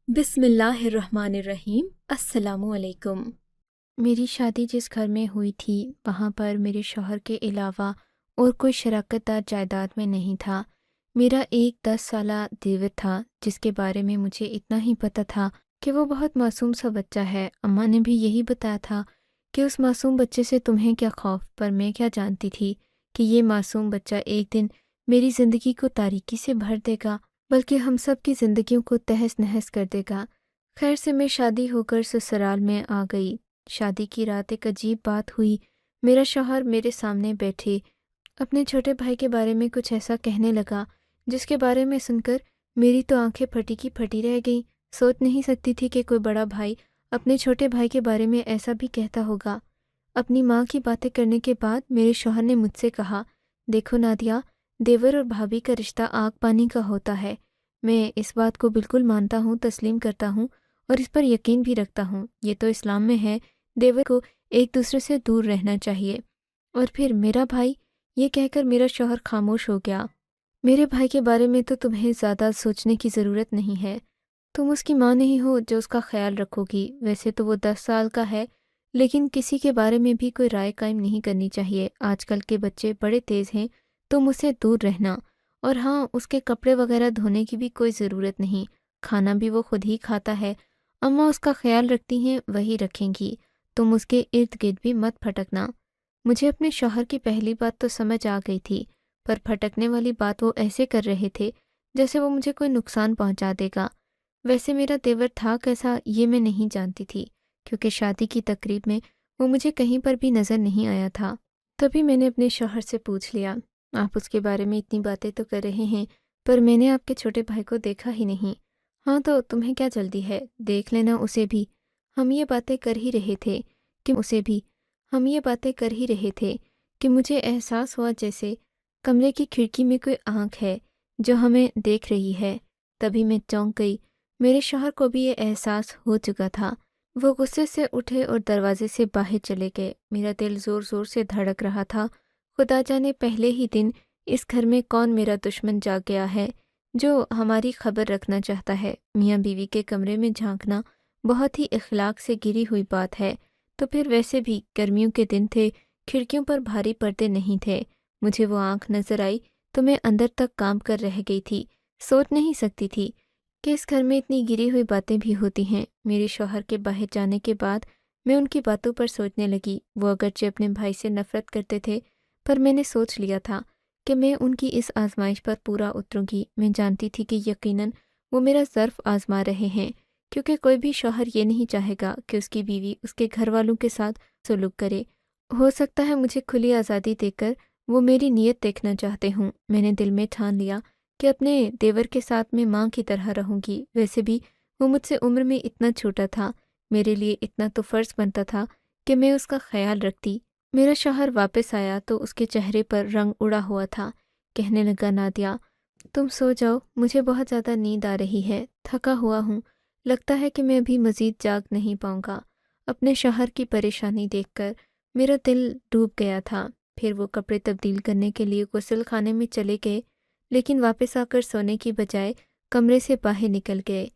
بسم اللہ الرحمن الرحیم۔ السلام علیکم۔ میری شادی جس گھر میں ہوئی تھی وہاں پر میرے شوہر کے علاوہ اور کوئی شراکت دار جائیداد میں نہیں تھا۔ میرا ایک 10 سالہ دیور تھا جس کے بارے میں مجھے اتنا ہی پتہ تھا کہ وہ بہت معصوم سا بچہ ہے۔ اماں نے بھی یہی بتایا تھا کہ اس معصوم بچے سے تمہیں کیا خوف، پر میں کیا جانتی تھی کہ یہ معصوم بچہ ایک دن میری زندگی کو تاریکی سے بھر دے گا، بلکہ ہم سب کی زندگیوں کو تہس نہس کر دے گا۔ خیر سے میں شادی ہو کر سسرال میں آ گئی۔ شادی کی رات ایک عجیب بات ہوئی۔ میرا شوہر میرے سامنے بیٹھے اپنے چھوٹے بھائی کے بارے میں کچھ ایسا کہنے لگا جس کے بارے میں سن کر میری تو آنکھیں پھٹی کی پھٹی رہ گئیں۔ سوچ نہیں سکتی تھی کہ کوئی بڑا بھائی اپنے چھوٹے بھائی کے بارے میں ایسا بھی کہتا ہوگا۔ اپنی ماں کی باتیں کرنے کے بعد میرے شوہر نے مجھ سے کہا، دیکھو نادیہ، دیور اور بھابھی کا رشتہ آگ پانی کا ہوتا ہے۔ میں اس بات کو بالکل مانتا ہوں، تسلیم کرتا ہوں اور اس پر یقین بھی رکھتا ہوں۔ یہ تو اسلام میں ہے، دیور کو ایک دوسرے سے دور رہنا چاہیے۔ اور پھر میرا بھائی، یہ کہہ کر میرا شوہر خاموش ہو گیا۔ میرے بھائی کے بارے میں تو تمہیں زیادہ سوچنے کی ضرورت نہیں ہے، تم اس کی ماں نہیں ہو جو اس کا خیال رکھو گی۔ ویسے تو وہ 10 سال کا ہے، لیکن کسی کے بارے میں بھی کوئی رائے قائم نہیں کرنی چاہیے۔ آج کل کے بچے بڑے تیز ہیں، تم اسے دور رہنا۔ اور ہاں، اس کے کپڑے وغیرہ دھونے کی بھی کوئی ضرورت نہیں، کھانا بھی وہ خود ہی کھاتا ہے۔ اماں اس کا خیال رکھتی ہیں، وہی رکھیں گی، تم اس کے ارد گرد بھی مت پھٹکنا۔ مجھے اپنے شوہر کی پہلی بات تو سمجھ آ گئی تھی، پر پھٹکنے والی بات وہ ایسے کر رہے تھے جیسے وہ مجھے کوئی نقصان پہنچا دے گا۔ ویسے میرا دیور تھا کیسا یہ میں نہیں جانتی تھی، کیونکہ شادی کی تقریب میں وہ مجھے کہیں پر بھی نظر نہیں آیا تھا۔ تبھی میں نے اپنے شوہر سے پوچھ لیا، آپ اس کے بارے میں اتنی باتیں تو کر رہے ہیں، پر میں نے آپ کے چھوٹے بھائی کو دیکھا ہی نہیں۔ ہاں تو تمہیں کیا جلدی ہے، دیکھ لینا اسے بھی۔ ہم یہ باتیں کر ہی رہے تھے کہ مجھے احساس ہوا جیسے کمرے کی کھڑکی میں کوئی آنکھ ہے جو ہمیں دیکھ رہی ہے۔ تبھی میں چونک گئی۔ میرے شوہر کو بھی یہ احساس ہو چکا تھا۔ وہ غصے سے اٹھے اور دروازے سے باہر چلے گئے۔ میرا دل زور زور سے دھڑک رہا تھا۔ خدا جانے پہلے ہی دن اس گھر میں کون میرا دشمن جاگ گیا ہے جو ہماری خبر رکھنا چاہتا ہے۔ میاں بیوی کے کمرے میں جھانکنا بہت ہی اخلاق سے گری ہوئی بات ہے، تو پھر ویسے بھی گرمیوں کے دن تھے، کھڑکیوں پر بھاری پردے نہیں تھے۔ مجھے وہ آنکھ نظر آئی تو میں اندر تک کام کر رہ گئی تھی۔ سوچ نہیں سکتی تھی کہ اس گھر میں اتنی گری ہوئی باتیں بھی ہوتی ہیں۔ میرے شوہر کے باہر جانے کے بعد میں ان کی باتوں پر سوچنے لگی۔ وہ اگرچہ اپنے بھائی سے نفرت کرتے تھے، پر میں نے سوچ لیا تھا کہ میں ان کی اس آزمائش پر پورا اتروں گی۔ میں جانتی تھی کہ یقیناً وہ میرا ظرف آزما رہے ہیں، کیونکہ کوئی بھی شوہر یہ نہیں چاہے گا کہ اس کی بیوی اس کے گھر والوں کے ساتھ سلوک کرے۔ ہو سکتا ہے مجھے کھلی آزادی دے کر وہ میری نیت دیکھنا چاہتے ہوں۔ میں نے دل میں ٹھان لیا کہ اپنے دیور کے ساتھ میں ماں کی طرح رہوں گی۔ ویسے بھی وہ مجھ سے عمر میں اتنا چھوٹا تھا، میرے لیے اتنا تو فرض بنتا تھا کہ میں اس کا خیال رکھتی۔ میرا شوہر واپس آیا تو اس کے چہرے پر رنگ اڑا ہوا تھا۔ کہنے لگا، نادیہ تم سو جاؤ، مجھے بہت زیادہ نیند آ رہی ہے، تھکا ہوا ہوں، لگتا ہے کہ میں ابھی مزید جاگ نہیں پاؤں گا۔ اپنے شوہر کی پریشانی دیکھ کر میرا دل ڈوب گیا تھا۔ پھر وہ کپڑے تبدیل کرنے کے لیے غسل خانے میں چلے گئے، لیکن واپس آ کر سونے کی بجائے کمرے سے باہر نکل گئے۔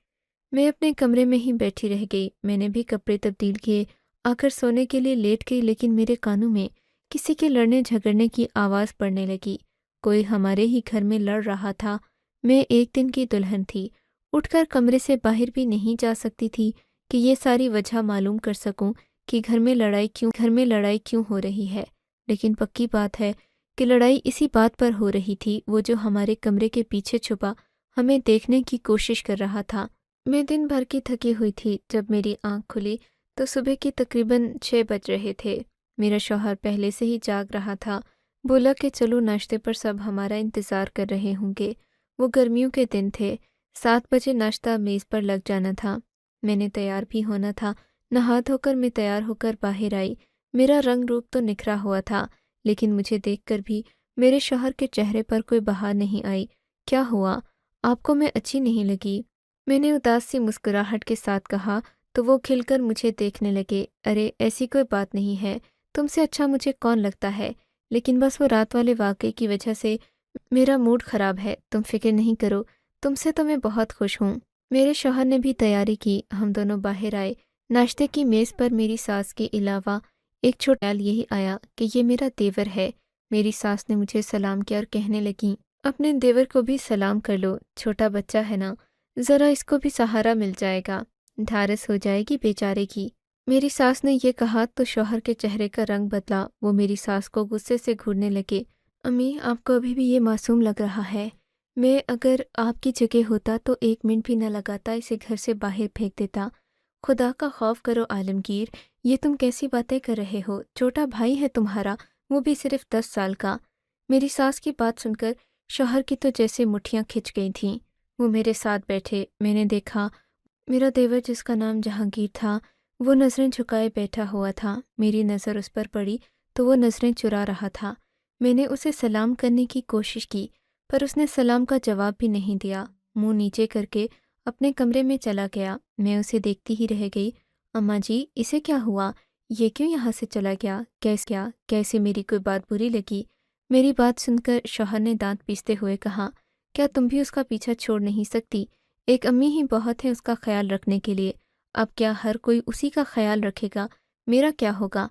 میں اپنے کمرے میں ہی بیٹھی رہ گئی۔ میں نے بھی کپڑے تبدیل کیے، آ کر سونے کے لیے لیٹ گئی، لیکن میرے کانوں میں کسی کے لڑنے جھگڑنے کی آواز پڑنے لگی۔ کوئی ہمارے ہی گھر میں لڑ رہا تھا۔ میں ایک دن کی دلہن تھی، اٹھ کر کمرے سے باہر بھی نہیں جا سکتی تھی کہ یہ ساری وجہ معلوم کر سکوں کہ گھر میں لڑائی کیوں ہو رہی ہے۔ لیکن پکی بات ہے کہ لڑائی اسی بات پر ہو رہی تھی، وہ جو ہمارے کمرے کے پیچھے چھپا ہمیں دیکھنے کی کوشش کر رہا تھا۔ میں دن بھر کی تھکی ہوئی تھی۔ جب میری آنکھ کھلی تو صبح کی تقریباً 6 بج رہے تھے۔ میرا شوہر پہلے سے ہی جاگ رہا تھا، بولا کہ چلو ناشتے پر سب ہمارا انتظار کر رہے ہوں گے۔ وہ گرمیوں کے دن تھے، 7 بجے ناشتہ میز پر لگ جانا تھا۔ میں نے تیار بھی ہونا تھا۔ نہا دھو کر میں تیار ہو کر باہر آئی۔ میرا رنگ روپ تو نکھرا ہوا تھا، لیکن مجھے دیکھ کر بھی میرے شوہر کے چہرے پر کوئی بہار نہیں آئی۔ کیا ہوا؟ آپ کو میں اچھی نہیں لگی؟ میں نے اداس سی مسکراہٹ کے ساتھ کہا تو وہ کھل کر مجھے دیکھنے لگے۔ ارے ایسی کوئی بات نہیں ہے، تم سے اچھا مجھے کون لگتا ہے، لیکن بس وہ رات والے واقعے کی وجہ سے میرا موڈ خراب ہے۔ تم فکر نہیں کرو، تم سے تو میں بہت خوش ہوں۔ मेरे शौहर ने भी तैयारी की। हम दोनों बाहर आए। नाश्ते की मेज़ पर मेरी सास के अलावा एक छोटा ख्याल यही आया कि ये मेरा देवर है। मेरी सास ने मुझे सलाम किया और कहने लगी, अपने देवर को भी सलाम कर लो, छोटा बच्चा है ना, ज़रा इसको भी सहारा मिल जाएगा, ढारस हो जाएगी बेचारे की। मेरी सास ने ये कहा तो शौहर के चेहरे का रंग बदला। वो मेरी सास को गुस्से से घूरने लगे। अम्मी, आपको अभी भी ये मासूम लग रहा है। मैं अगर आपकी जगह होता तो 1 मिनट भी न लगाता इसे घर से बाहर फेंक देता। खुदा का खौफ करो आलमगीर, ये तुम कैसी बातें कर रहे हो? छोटा भाई है तुम्हारा, वो भी सिर्फ 10 साल का। मेरी सास की बात सुनकर शौहर की तो जैसे मुट्ठियां खिंच गई थीं। वो मेरे साथ बैठे। मैंने देखा मेरा देवर, जिसका नाम जहांगीर था, वो नज़रें झुकाए बैठा हुआ था। मेरी नज़र उस पर पड़ी तो वो नज़रें चुरा रहा था। मैंने उसे सलाम करने की कोशिश की पर उसने सलाम का जवाब भी नहीं दिया। मुंह नीचे करके अपने कमरे में चला गया। मैं उसे देखती ही रह गई। अम्मा जी, इसे क्या हुआ? ये क्यों यहाँ से चला गया? कैसे मेरी कोई बात बुरी लगी? मेरी बात सुनकर शौहर ने दांत पीसते हुए कहा, क्या तुम भी उसका पीछा छोड़ नहीं सकती? एक अम्मी ही बहुत है उसका ख्याल रखने के लिए। अब क्या हर कोई उसी का ख्याल रखेगा? मेरा क्या होगा?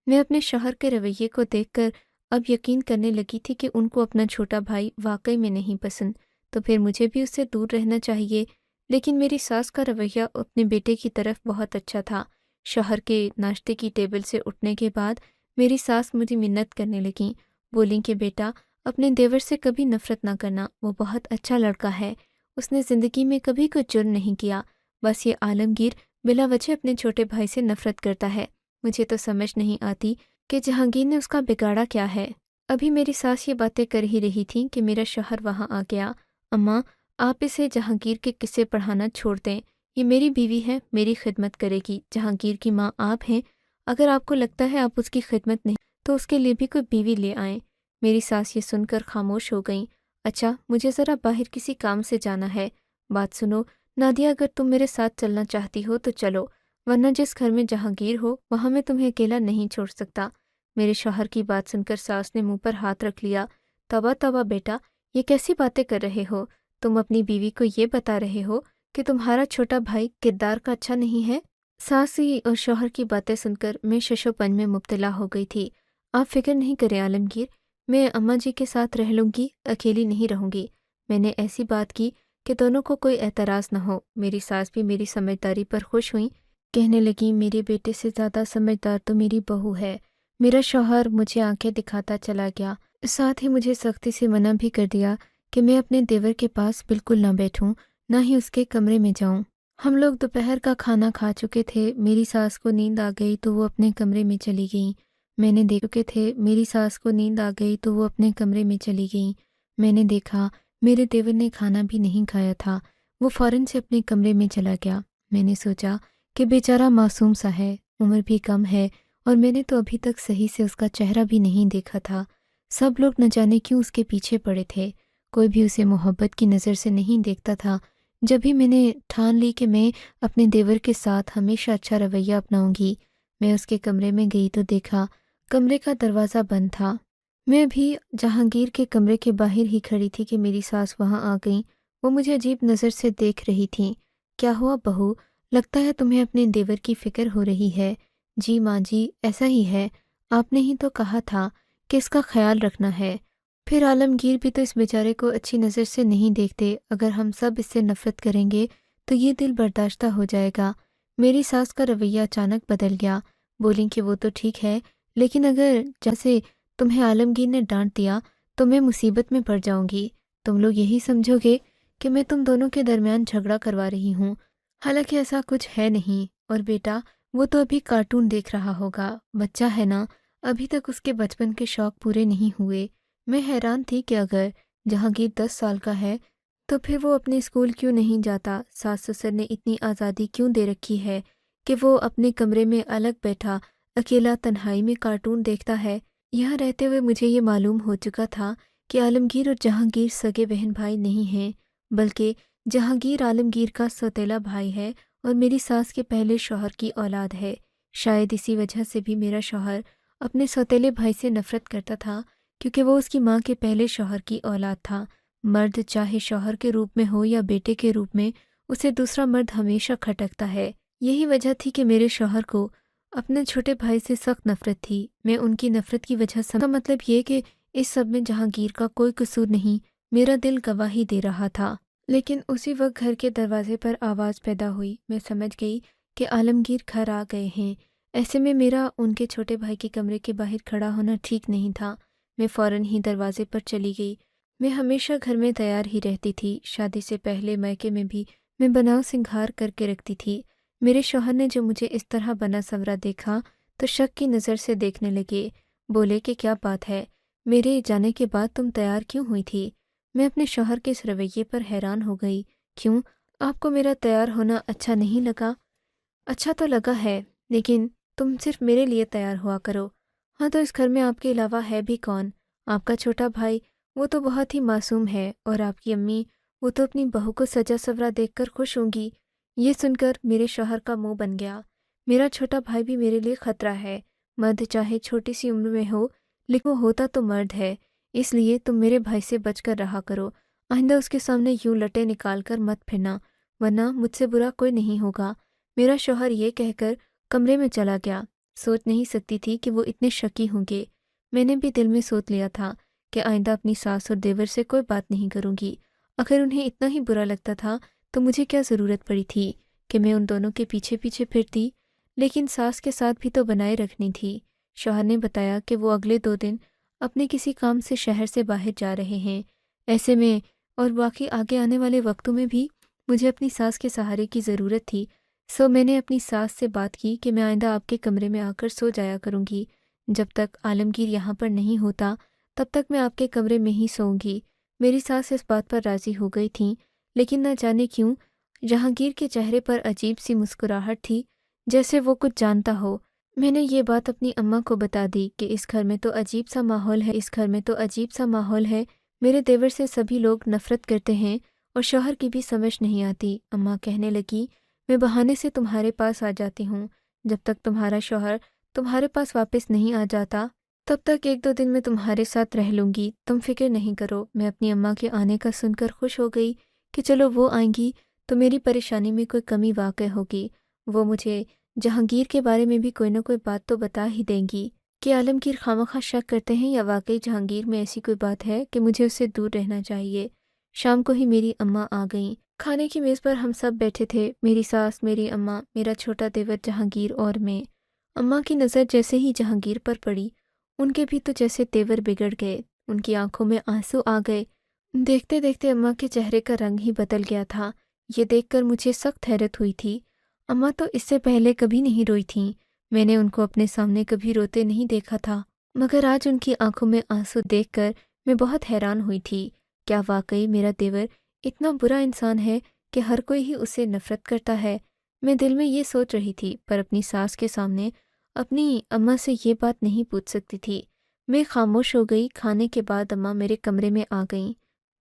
मैं अपने शौहर के रवैये को देखकर अब यकीन करने लगी थी कि उनको अपना छोटा भाई वाकई में नहीं पसंद, तो फिर मुझे भी उससे दूर रहना चाहिए। लेकिन मेरी सास का रवैया अपने बेटे की तरफ बहुत अच्छा था। शौहर के नाश्ते की टेबल से उठने के बाद मेरी सास मुझे मिन्नत करने लगी। बोली कि बेटा, अपने देवर से कभी नफरत ना करना, वो बहुत अच्छा लड़का है, उसने ज़िंदगी में कभी कोई जुर्म नहीं किया। बस ये आलमगीर बिला वजह अपने छोटे भाई से नफरत करता है। मुझे तो समझ नहीं आती कि जहांगीर ने उसका बिगाड़ा क्या है। अभी मेरी सास ये बातें कर ही रही थी कि मेरा शौहर वहाँ आ गया। अम्मा, आप इसे जहांगीर के किस्से पढ़ाना छोड़ दें। ये मेरी बीवी है, मेरी खिदमत करेगी। जहांगीर की माँ आप हैं। अगर आपको लगता है आप उसकी खिदमत नहीं, तो उसके लिए भी कोई बीवी ले आएं। मेरी सास ये सुनकर खामोश हो गई। अच्छा, मुझे ज़रा बाहर किसी काम से जाना है। बात सुनो नादिया, अगर तुम मेरे साथ चलना चाहती हो तो चलो, वरना जिस घर में जहांगीर हो वहाँ मैं तुम्हें अकेला नहीं छोड़ सकता। मेरे शौहर की बात सुनकर सास ने मुंह पर हाथ रख लिया। तौबा तौबा बेटा, ये कैसी बातें कर रहे हो? तुम अपनी बीवी को ये बता रहे हो कि तुम्हारा छोटा भाई किरदार का अच्छा नहीं है? सासी और शौहर की बातें सुनकर मैं शशोपंज में मुब्तला हो गई थी। आप फिक्र नहीं करें आलमगीर, मैं अम्मा जी के साथ रह लूँगी, अकेली नहीं रहूँगी। मैंने ऐसी बात की कि दोनों को कोई एतराज़ न हो। मेरी सास भी मेरी समझदारी पर खुश हुई। कहने लगी, मेरे बेटे से ज़्यादा समझदार तो मेरी बहू है। मेरा शौहर मुझे आंखें दिखाता चला गया। साथ ही मुझे सख्ती से मना भी कर दिया कि मैं अपने देवर के पास बिल्कुल ना बैठूं, ना ही उसके कमरे में जाऊं। हम लोग दोपहर का खाना खा चुके थे। मेरी सास को नींद आ गई तो वो अपने कमरे में चली गई। मैंने देख चुके थे मेरी सास को नींद आ गई तो वो अपने कमरे में चली गई। मैंने देखा मेरे देवर ने खाना भी नहीं खाया था। वो फौरन से अपने कमरे में चला गया। मैंने सोचा कि बेचारा मासूम सा है, उम्र भी कम है और मैंने तो अभी तक सही से उसका चेहरा भी नहीं देखा था। सब लोग न जाने क्यों उसके पीछे पड़े थे। कोई भी उसे मोहब्बत की नज़र से नहीं देखता था। जब भी मैंने ठान ली कि मैं अपने देवर के साथ हमेशा अच्छा रवैया अपनाऊंगी, मैं उसके कमरे में गई तो देखा कमरे का दरवाज़ा बंद था। मैं भी जहांगीर के कमरे के बाहर ही खड़ी थी कि मेरी सास वहाँ आ गई। वो मुझे अजीब नज़र से देख रही थी। क्या हुआ बहू, लगता है तुम्हें अपने देवर की फ़िक्र हो रही है। जी माँ जी, ऐसा ही है। आपने ही तो कहा था कि इसका ख्याल रखना है। फिर आलमगीर भी तो इस बेचारे को अच्छी नज़र से नहीं देखते। अगर हम सब इससे नफरत करेंगे तो ये दिल बर्दाश्ता हो जाएगा। मेरी सास का रवैया अचानक बदल गया। बोली कि वो तो ठीक है, लेकिन अगर जैसे तुम्हें आलमगीर ने डांट दिया तो मैं मुसीबत में पड़ जाऊंगी। तुम लोग यही समझोगे कि मैं तुम दोनों के दरमियान झगड़ा करवा रही हूँ, हालांकि ऐसा कुछ है नहीं। और बेटा, वो तो अभी कार्टून देख रहा होगा, बच्चा है ना, अभी तक उसके बचपन के शौक पूरे नहीं हुए। मैं हैरान थी कि अगर जहांगीर 10 साल का है तो फिर वो अपने स्कूल क्यों नहीं जाता। सास ससुर ने इतनी आज़ादी क्यों दे रखी है कि वो अपने कमरे में अलग बैठा अकेला तन्हाई में कार्टून देखता है। यहाँ रहते हुए मुझे ये मालूम हो चुका था कि आलमगीर और जहांगीर सगे बहन भाई नहीं हैं, बल्कि जहांगीर आलमगीर का सौतेला भाई है और मेरी सास के पहले शौहर की औलाद है। शायद इसी वजह से भी मेरा शौहर अपने सौतेले भाई से नफरत करता था, क्योंकि वो उसकी माँ के पहले शौहर की औलाद था। मर्द चाहे शौहर के रूप में हो या बेटे के रूप में, उसे दूसरा मर्द हमेशा खटकता है। यही वजह थी कि मेरे शौहर को अपने छोटे भाई से सख्त नफरत थी। मैं उनकी नफरत की वजह का मतलब ये कि इस सब में जहांगीर का कोई कसूर नहीं, मेरा दिल गवाही दे रहा था। लेकिन उसी वक्त घर के दरवाजे पर आवाज़ पैदा हुई। मैं समझ गई कि आलमगीर घर आ गए हैं। ऐसे में मेरा उनके छोटे भाई के कमरे के बाहर खड़ा होना ठीक नहीं था। मैं फ़ौरन ही दरवाजे पर चली गई। मैं हमेशा घर में तैयार ही रहती थी। शादी से पहले मायके में भी मैं बनाव सिंगार करके रखती थी। मेरे शौहर ने जो मुझे इस तरह बना संवरा देखा तो शक की नज़र से देखने लगे। बोले कि क्या बात है, मेरे जाने के बाद तुम तैयार क्यों हुई थी? मैं अपने शौहर के इस रवैये पर हैरान हो गई। क्यों, आपको मेरा तैयार होना अच्छा नहीं लगा? अच्छा तो लगा है, लेकिन तुम सिर्फ मेरे लिए तैयार हुआ करो। हाँ, तो इस घर में आपके अलावा है भी कौन? आपका छोटा भाई, वो तो बहुत ही मासूम है, और आपकी अम्मी, वो तो अपनी बहू को सजा सवरा देखकर खुश होंगी। ये सुनकर मेरे शौहर का मुंह बन गया। मेरा छोटा भाई भी मेरे लिए खतरा है। मर्द चाहे छोटी सी उम्र में हो, लेकिन वो होता तो मर्द है। इसलिए तुम मेरे भाई से बचकर रहा करो। आइंदा उसके सामने यूं लटे निकाल कर मत फिरना, वरना मुझसे बुरा कोई नहीं होगा। मेरा शौहर ये कहकर कमरे में चला गया। सोच नहीं सकती थी कि वो इतने शकी होंगे। मैंने भी दिल में सोच लिया था कि आइंदा अपनी सास और देवर से कोई बात नहीं करूंगी। अगर उन्हें इतना ही बुरा लगता था तो मुझे क्या ज़रूरत पड़ी थी कि मैं उन दोनों के पीछे पीछे फिरती। लेकिन सास के साथ भी तो बनाए रखनी थी। शौहर ने बताया कि वो अगले 2 दिन अपने किसी काम से शहर से बाहर जा रहे हैं। ऐसे में और बाकी आगे आने वाले वक्तों में भी मुझे अपनी सास के सहारे की ज़रूरत थी। सो मैंने अपनी सास से बात की कि मैं आइंदा आपके कमरे में आकर सो जाया करूंगी। जब तक आलमगीर यहाँ पर नहीं होता तब तक मैं आपके कमरे में ही सोऊंगी। मेरी सास इस बात पर राज़ी हो गई थी, लेकिन न जाने क्यों जहांगीर के चेहरे पर अजीब सी मुस्कुराहट थी, जैसे वो कुछ जानता हो। मैंने ये बात अपनी अम्मा को बता दी कि इस घर में तो अजीब सा माहौल है, इस घर में तो अजीब सा माहौल है। मेरे देवर से सभी लोग नफरत करते हैं और शौहर की भी समझ नहीं आती। अम्मा कहने लगी, मैं बहाने से तुम्हारे पास आ जाती हूँ। जब तक तुम्हारा शौहर तुम्हारे पास वापस नहीं आ जाता तब तक 1-2 दिन मैं तुम्हारे साथ रह लूँगी। तुम फिक्र नहीं करो। मैं अपनी अम्मा के आने का सुनकर खुश हो गई कि चलो वो आएंगी तो मेरी परेशानी में कोई कमी वाक़ई होगी। वो मुझे जहांगीर के बारे में भी कोई ना कोई बात तो बता ही देंगी कि आलमगीर खामखा शक करते हैं या वाकई जहांगीर में ऐसी कोई बात है कि मुझे उससे दूर रहना चाहिए। शाम को ही मेरी अम्मा आ गईं। खाने की मेज़ पर हम सब बैठे थे, मेरी सास, मेरी अम्मा, मेरा छोटा देवर जहांगीर और मैं। अम्मा की नज़र जैसे ही जहांगीर पर पड़ी, उनके भी तो जैसे तेवर बिगड़ गए। उनकी आंखों में आंसू आ गए। देखते देखते अम्मा के चेहरे का रंग ही बदल गया था। ये देखकर मुझे सख्त हैरत हुई थी। अम्मा तो इससे पहले कभी नहीं रोई थीं। मैंने उनको अपने सामने कभी रोते नहीं देखा था, मगर आज उनकी आंखों में आंसू देखकर मैं बहुत हैरान हुई थी। क्या वाकई मेरा देवर इतना बुरा इंसान है कि हर कोई ही उससे नफरत करता है? मैं दिल में ये सोच रही थी, पर अपनी सास के सामने अपनी अम्मा से ये बात नहीं पूछ सकती थी। मैं खामोश हो गई। खाने के बाद अम्मा मेरे कमरे में आ गईं।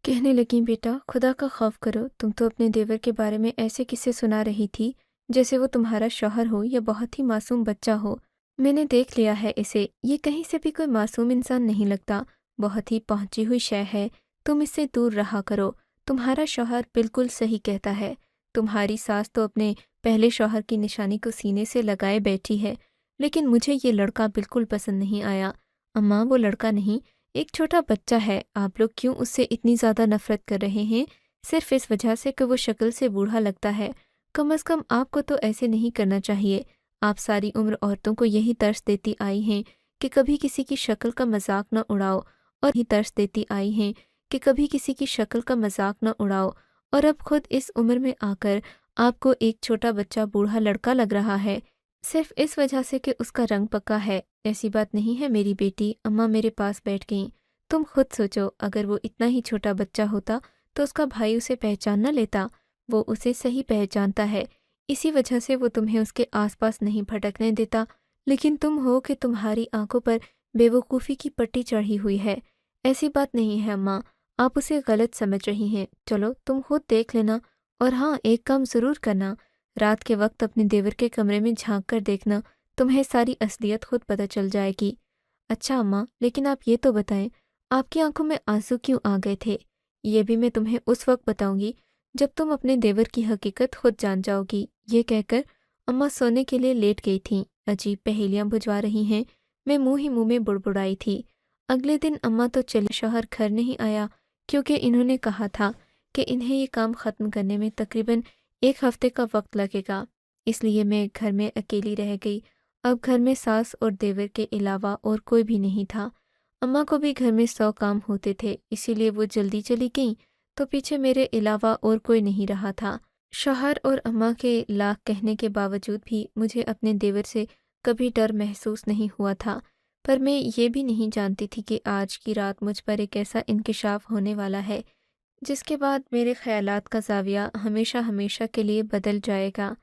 कहने लगी, बेटा खुदा का खौफ करो, तुम तो अपने देवर के बारे में ऐसे किस्से सुना रही थी जैसे वो तुम्हारा शौहर हो या बहुत ही मासूम बच्चा हो। मैंने देख लिया है इसे, ये कहीं से भी कोई मासूम इंसान नहीं लगता, बहुत ही पहुंची हुई शय है। तुम इससे दूर रहा करो। तुम्हारा शौहर बिल्कुल सही कहता है। तुम्हारी सास तो अपने पहले शौहर की निशानी को सीने से लगाए बैठी है, लेकिन मुझे ये लड़का बिल्कुल पसंद नहीं आया। अम्मा, वो लड़का नहीं, एक छोटा बच्चा है। आप लोग क्यों उससे इतनी ज़्यादा नफरत कर रहे हैं? सिर्फ इस वजह से कि वो शक्ल से बूढ़ा लगता है। कम से कम आपको तो ऐसे नहीं करना चाहिए। आप सारी उम्र औरतों को यही तरस देती आई हैं कि कभी किसी की शक्ल का मजाक न उड़ाओ, और यही तरस देती आई हैं कि कभी किसी की शक्ल का मजाक न उड़ाओ, और अब खुद इस उम्र में आकर आपको एक छोटा बच्चा बूढ़ा लड़का लग रहा है, सिर्फ इस वजह से कि उसका रंग पक्का है। ऐसी बात नहीं है मेरी बेटी। अम्मा मेरे पास बैठ गईं। तुम खुद सोचो, अगर वो इतना ही छोटा बच्चा होता तो उसका भाई उसे पहचान न लेता। वो उसे सही पहचानता है, इसी वजह से वो तुम्हें उसके आसपास नहीं भटकने देता। लेकिन तुम हो कि तुम्हारी आंखों पर बेवकूफ़ी की पट्टी चढ़ी हुई है। ऐसी बात नहीं है अम्मा, आप उसे गलत समझ रही हैं। चलो तुम खुद देख लेना। और हाँ, एक काम ज़रूर करना, रात के वक्त अपने देवर के कमरे में झांक कर देखना, तुम्हें सारी असलियत खुद पता चल जाएगी। अच्छा अम्मा, लेकिन आप ये तो बताएं, आपकी आंखों में आंसू क्यों आ गए थे? ये भी मैं तुम्हें उस वक्त बताऊंगी जब तुम अपने देवर की हकीकत खुद जान जाओगी। ये कहकर अम्मा सोने के लिए लेट गई थीं। अजीब पहेलियां बुझवा रही हैं, मैं मुंह ही मुंह में बुड़बुड़ाई थी। अगले दिन अम्मा तो चली, शौहर घर नहीं आया क्योंकि इन्होंने कहा था कि इन्हें ये काम ख़त्म करने में तकरीबन 1 हफ्ते का वक्त लगेगा। इसलिए मैं घर में अकेली रह गई। अब घर में सास और देवर के अलावा और कोई भी नहीं था। अम्मा को भी घर में 100 काम होते थे, इसीलिए वो जल्दी चली गईं, तो पीछे मेरे अलावा और कोई नहीं रहा था। शौहर और अम्मा के लाख कहने के बावजूद भी मुझे अपने देवर से कभी डर महसूस नहीं हुआ था। पर मैं ये भी नहीं जानती थी कि आज की रात मुझ पर एक ऐसा इंकिशाफ होने वाला है जिसके बाद मेरे ख़यालात का ज़ाविया हमेशा हमेशा के लिए बदल जाएगा।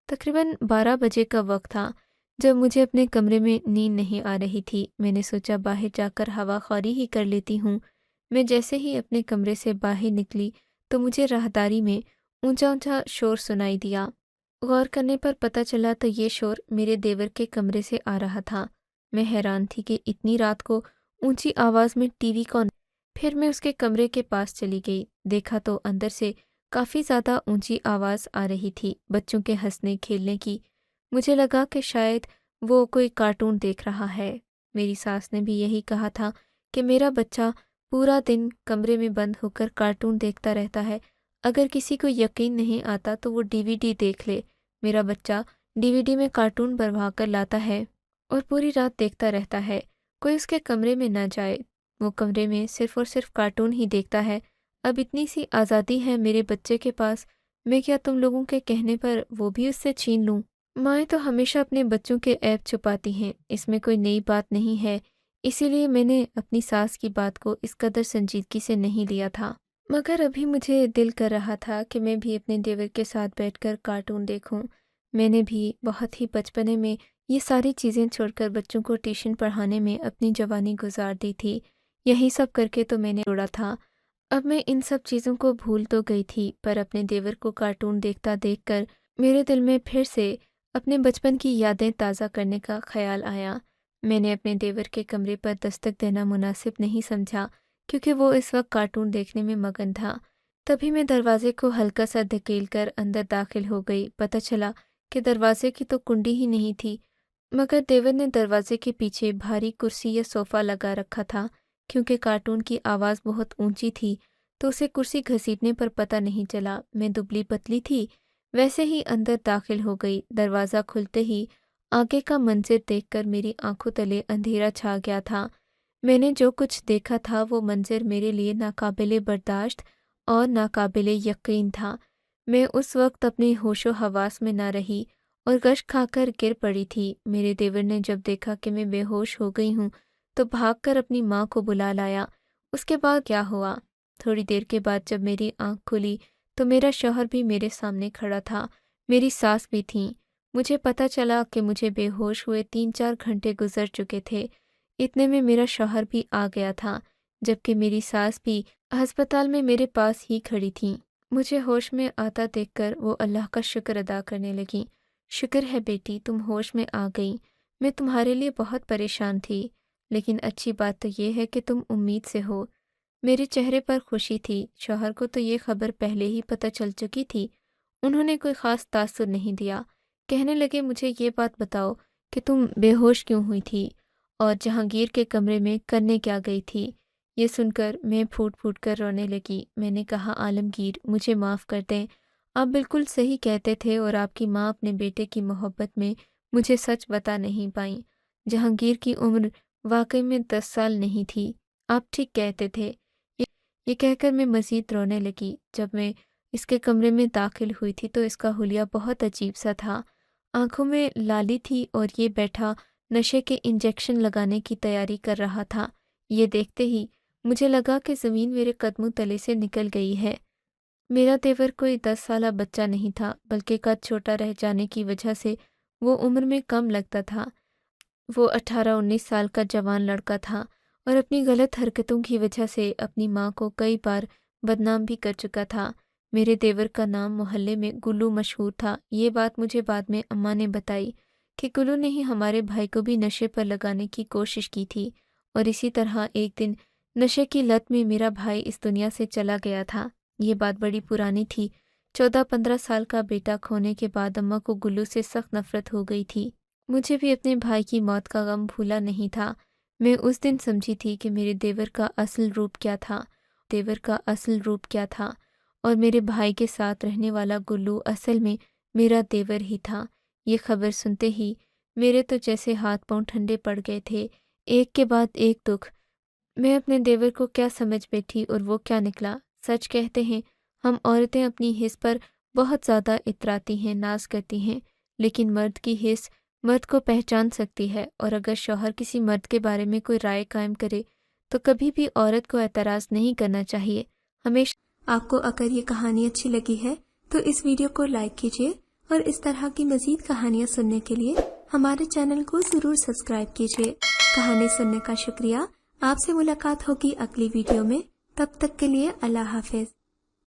तकरीबन 12 बजे का वक्त था जब मुझे अपने कमरे में नींद नहीं आ रही थी। मैंने सोचा बाहर जाकर हवा खौरी ही कर लेती हूँ। मैं जैसे ही अपने कमरे से बाहर निकली तो मुझे राहदारी में ऊंचा ऊंचा शोर सुनाई दिया। गौर करने पर पता चला तो ये शोर मेरे देवर के कमरे से आ रहा था। मैं हैरान थी कि इतनी रात को ऊंची आवाज़ में टीवी कौन। फिर मैं उसके कमरे के पास चली गई। देखा तो अंदर से काफ़ी ज़्यादा ऊंची आवाज़ आ रही थी, बच्चों के हंसने खेलने की। मुझे लगा कि शायद वो कोई कार्टून देख रहा है। मेरी सास ने भी यही कहा था कि मेरा बच्चा पूरा दिन कमरे में बंद होकर कार्टून देखता रहता है। अगर किसी को यकीन नहीं आता तो वो डीवीडी देख ले। मेरा बच्चा डीवीडी में कार्टून भरवा कर लाता है और पूरी रात देखता रहता है। कोई उसके कमरे में न जाए, वो कमरे में सिर्फ और सिर्फ कार्टून ही देखता है। अब इतनी सी आज़ादी है मेरे बच्चे के पास, मैं क्या तुम लोगों के कहने पर वो भी उससे छीन लूँ? माएँ तो हमेशा अपने बच्चों के ऐब छुपाती हैं, इसमें कोई नई बात नहीं है। इसीलिए मैंने अपनी सास की बात को इस कदर संजीदगी से नहीं लिया था। मगर अभी मुझे दिल कर रहा था कि मैं भी अपने देवर के साथ बैठकर कार्टून देखूं। मैंने भी बहुत ही बचपने में ये सारी चीज़ें छोड़कर बच्चों को ट्यूशन पढ़ाने में अपनी जवानी गुजार दी थी। यही सब करके तो मैंने जोड़ा था। अब मैं इन सब चीज़ों को भूल तो गई थी, पर अपने देवर को कार्टून देखता देखकर मेरे दिल में फिर से अपने बचपन की यादें ताज़ा करने का ख्याल आया। मैंने अपने देवर के कमरे पर दस्तक देना मुनासिब नहीं समझा क्योंकि वो इस वक्त कार्टून देखने में मगन था। तभी मैं दरवाजे को हल्का सा धकेल कर अंदर दाखिल हो गई। पता चला कि दरवाजे की तो कुंडी ही नहीं थी, मगर देवर ने दरवाजे के पीछे भारी कुर्सी या सोफ़ा लगा रखा था। क्योंकि कार्टून की आवाज़ बहुत ऊंची थी तो उसे कुर्सी घसीटने पर पता नहीं चला। मैं दुबली पतली थी, वैसे ही अंदर दाखिल हो गई। दरवाज़ा खुलते ही आगे का मंजर देखकर मेरी आंखों तले अंधेरा छा गया था। मैंने जो कुछ देखा था वो मंजर मेरे लिए नाकाबिले बर्दाश्त और नाकाबिले यकीन था। मैं उस वक्त अपने होशो हवास में ना रही और गश खाकर गिर पड़ी थी। मेरे देवर ने जब देखा कि मैं बेहोश हो गई हूँ तो भागकर अपनी माँ को बुला लाया। उसके बाद क्या हुआ? थोड़ी देर के बाद जब मेरी आँख खुली तो मेरा शौहर भी मेरे सामने खड़ा था, मेरी सास भी थी। मुझे पता चला कि मुझे बेहोश हुए 3-4 घंटे गुजर चुके थे। इतने में मेरा शौहर भी आ गया था, जबकि मेरी सास भी अस्पताल में मेरे पास ही खड़ी थी। मुझे होश में आता देखकर वो अल्लाह का शुक्र अदा करने लगी। शुक्र है बेटी, तुम होश में आ गई। मैं तुम्हारे लिए बहुत परेशान थी, लेकिन अच्छी बात तो ये है कि तुम उम्मीद से हो। मेरे चेहरे पर खुशी थी। शौहर को तो ये खबर पहले ही पता चल चुकी थी। उन्होंने कोई ख़ास तासुर नहीं दिया। कहने लगे, मुझे ये बात बताओ कि तुम बेहोश क्यों हुई थी और जहांगीर के कमरे में करने क्या गई थी? ये सुनकर मैं फूट फूट कर रोने लगी। मैंने कहा, आलमगीर मुझे माफ़ कर दें, आप बिल्कुल सही कहते थे और आपकी माँ अपने बेटे की मोहब्बत में मुझे सच बता नहीं पाई। जहांगीर की उम्र वाकई में 10 साल नहीं थी, आप ठीक कहते थे। ये ये कहकर मैं मज़ीद रोने लगी। जब मैं इसके कमरे में दाखिल हुई थी तो इसका हुलिया बहुत अजीब सा था। आंखों में लाली थी और ये बैठा नशे के इंजेक्शन लगाने की तैयारी कर रहा था। ये देखते ही मुझे लगा कि ज़मीन मेरे कदमों तले से निकल गई है। मेरा देवर कोई 10 साला बच्चा नहीं था, बल्कि कद छोटा रह जाने की वजह से वो उम्र में कम लगता था। वो 18-19 साल का जवान लड़का था और अपनी गलत हरकतों की वजह से अपनी माँ को कई बार बदनाम भी कर चुका था। मेरे देवर का नाम मोहल्ले में गुल्लू मशहूर था। ये बात मुझे बाद में अम्मा ने बताई कि गुल्लू ने ही हमारे भाई को भी नशे पर लगाने की कोशिश की थी और इसी तरह एक दिन नशे की लत में मेरा भाई इस दुनिया से चला गया था। ये बात बड़ी पुरानी थी, 14-15 साल का बेटा खोने के बाद अम्मा को गुल्लू से सख्त नफरत हो गई थी। मुझे भी अपने भाई की मौत का गम भूला नहीं था। मैं उस दिन समझी थी कि मेरे देवर का असल रूप क्या था और मेरे भाई के साथ रहने वाला गुल्लू असल में मेरा देवर ही था। ये खबर सुनते ही मेरे तो जैसे हाथ पांव ठंडे पड़ गए थे, एक के बाद एक दुख। मैं अपने देवर को क्या समझ बैठी और वो क्या निकला। सच कहते हैं, हम औरतें अपनी हिस्स पर बहुत ज़्यादा इतराती हैं, नाज करती हैं, लेकिन मर्द की हिस्स मर्द को पहचान सकती है। और अगर शौहर किसी मर्द के बारे में कोई राय कायम करे तो कभी भी औरत को एतराज़ नहीं करना चाहिए। हमेशा आपको अगर ये कहानी अच्छी लगी है तो इस वीडियो को लाइक कीजिए और इस तरह की मज़ीद कहानियाँ सुनने के लिए हमारे चैनल को ज़रूर सब्सक्राइब कीजिए। कहानी सुनने का शुक्रिया। आपसे मुलाकात होगी अगली वीडियो में। तब तक के लिए अल्लाह हाफिज़।